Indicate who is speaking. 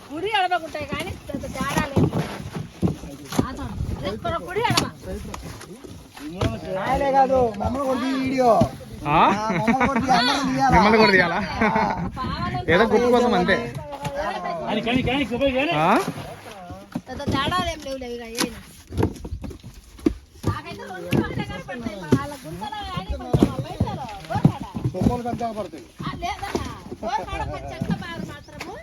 Speaker 1: గుడి అడవకుంటాయి కానీ తేడా లేదు. గుడి అడవ కాదు మమ్మల్ని కొట్టి వీడియో
Speaker 2: మిమ్మల్ని కూడా తీయాలా? ఏదో గుర్తు కోసం అంతే.
Speaker 1: తేడాలు ఏం లేవు లేవు
Speaker 3: పడతాయి
Speaker 1: లేదన్నా మాత్రము